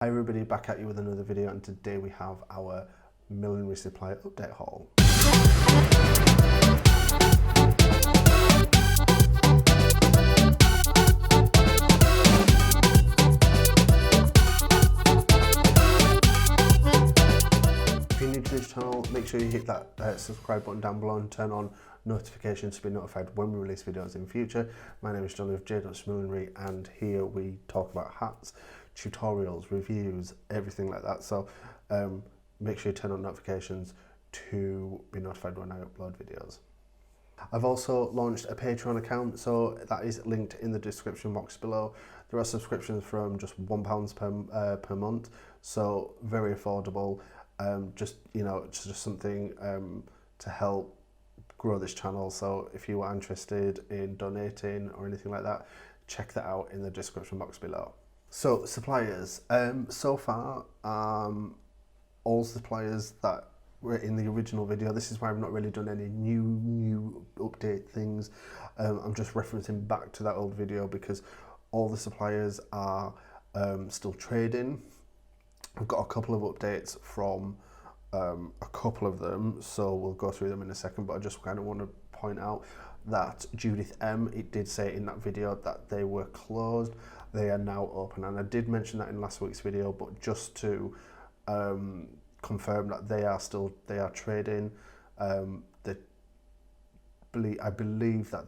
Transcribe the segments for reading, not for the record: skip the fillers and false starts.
Hi everybody, back at you with another video, and today we have our Millinery Supplier update haul. If you're new to this channel, make sure you hit that subscribe button down below and turn on notifications to be notified when we release videos in future. My name is John of Millinery, and here we talk about hats, tutorials, reviews, everything like that. So make sure you turn on notifications to be notified when I upload videos. I've also launched a Patreon account, so that is linked in the description box below. There are subscriptions from just £1 per month, so very affordable. Just something to help grow this channel. So if you are interested in donating or anything like that, check that out in the description box below. So suppliers, so far all suppliers that were in the original video. This is why I've not really done any new update things. I'm just referencing back to that old video because all the suppliers are still trading. I've got a couple of updates from a couple of them, so we'll go through them in a second, but I just kind of want to point out that Judith M, it did say in that video that they were closed. They are now open, and I did mention that in last week's video, but just to confirm that they are trading. I believe that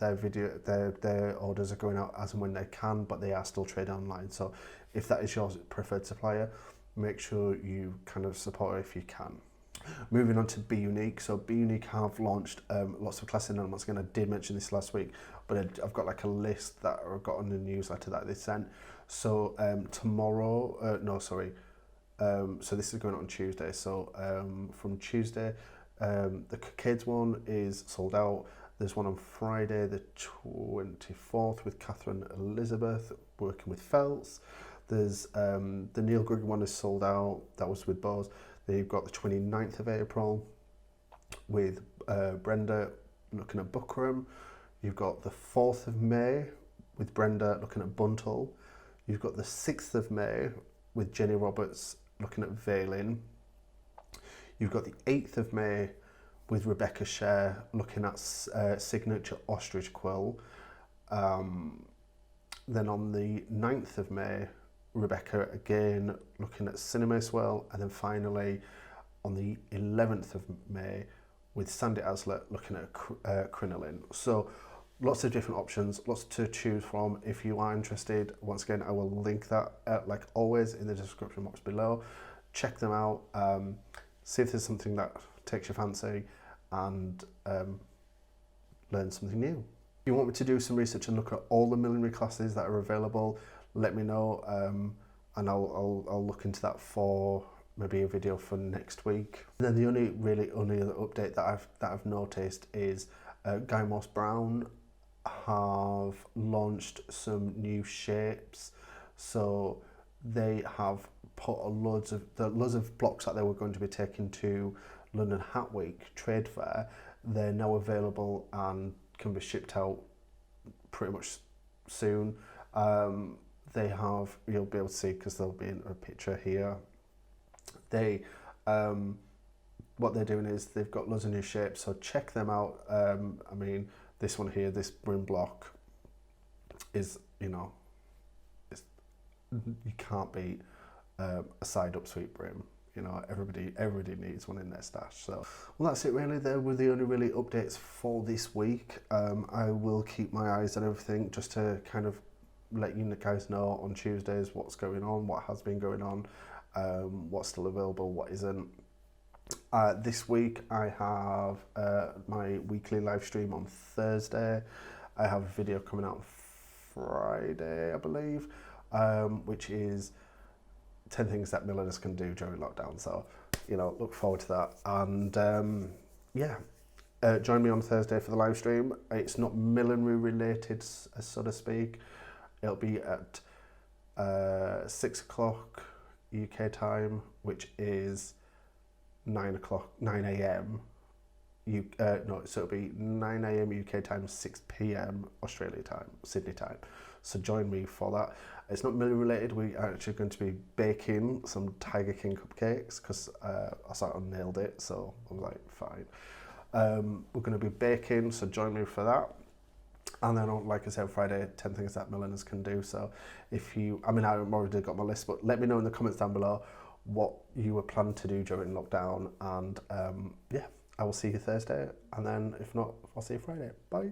their orders are going out as and when they can, but they are still trading online. So if that is your preferred supplier, make sure you kind of support it if you can. Moving on to Be Unique. So Be Unique have launched lots of classes, and once again I did mention this last week, but I've got like a list that I've got on the newsletter that they sent. So so this is going on Tuesday. So from Tuesday, the kids one is sold out. There's one on Friday the 24th with Catherine Elizabeth working with felts. There's the Neil Grigg one is sold out. That was with bows. Then you've got the 29th of April with Brenda looking at buckram. You've got the 4th of May with Brenda looking at buntle. You've got the 6th of May with Jenny Roberts looking at veiling. You've got the 8th of May with Rebecca Share looking at signature ostrich quill. Then on the 9th of May, Rebecca again looking at cinema swell, and then finally on the 11th of May with Sandy Aslett looking at crinoline. So lots of different options, lots to choose from. If you are interested, once again I will link that like always in the description box below. Check them out, see if there's something that takes your fancy, and learn something new. If you want me to do some research and look at all the millinery classes that are available, let me know, and I'll look into that for maybe a video for next week. And then the only other update that I've noticed is Guy Morse Brown have launched some new shapes. So they have put loads of blocks that they were going to be taking to London Hat Week trade fair. They're now available and can be shipped out pretty much soon. They have, you'll be able to see because there'll be a picture here. They what they're doing is they've got loads of new shapes, so check them out. I mean, this one here, this brim block is, you can't beat a side up sweep brim. Everybody needs one in their stash. So, well, that's it really. There were the only really updates for this week. I will keep my eyes on everything just to kind of let you guys know on Tuesdays what's going on, what has been going on, what's still available, what isn't. This week I have my weekly live stream on Thursday. I have a video coming out on Friday, I believe, which is 10 things that milliners can do during lockdown. So, look forward to that. And join me on Thursday for the live stream. It's not millinery related, so to speak. It'll be at 6 o'clock UK time, which is 9 a.m. So it'll be 9 a.m. UK time, 6 p.m. Australia time, Sydney time. so join me for that. It's not millinery related. We are actually going to be baking some Tiger King cupcakes because I sort of nailed it, so I was like, fine. We're going to be baking, so join me for that. And then, like I said, Friday, 10 things that milliners can do. So if you, I mean, I've already got my list, but let me know in the comments down below what you were planning to do during lockdown. And yeah, I will see you Thursday. And then if not, I'll see you Friday. Bye.